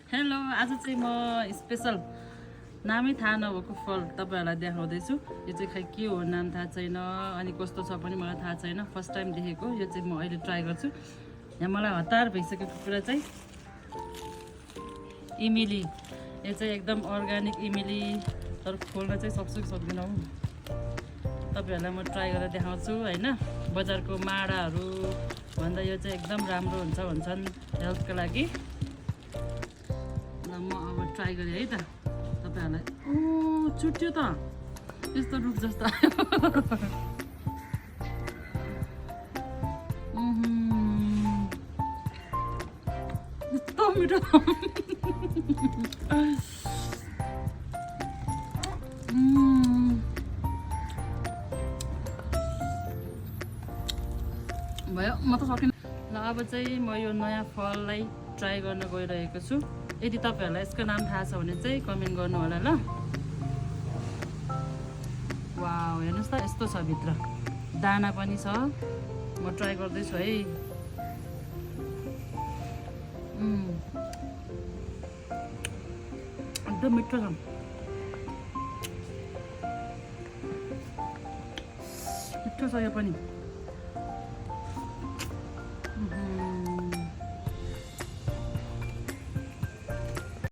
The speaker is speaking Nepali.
हेलो, आज चाहिँ म स्पेशल नामै थाहा नभएको फल तपाईँहरूलाई देखाउँदैछु। यो चाहिँ खै के हो नाम थाहा छैन, अनि कस्तो छ पनि मलाई थाहा छैन। फर्स्ट टाइम देखेको यो चाहिँ म अहिले ट्राई गर्छु। यहाँ मलाई हतार भइसकेको कुरा चाहिँ इमिली। यो चाहिँ एकदम अर्ग्यानिक इमिली, तर खोल्न चाहिँ सक्छु कि सक्दिनँ हौ। तपाईँहरूलाई म ट्राई गरेर देखाउँछु होइन। बजारको माडाहरू भन्दा यो चाहिँ एकदम राम्रो हुन्छ भन्छन् हेल्थको लागि। म अब ट्राई गरेँ है त तपाईँहरूलाई। छुट्यो त यस्तो रुख जस्तो यस्तो मिठो भयो, म त सकिनँ ल। अब चाहिँ म यो नयाँ फललाई ट्राई गर्न गइरहेको छु। यदि तपाईँहरूलाई यसको नाम थाहा छ भने चाहिँ कमेन्ट गर्नु होला ल। वाउ, हेर्नुहोस् त यस्तो छ भित्र, दाना पनि छ। म ट्राई गर्दैछु है। एकदम मिठो छ, मिठो छ यो पनि।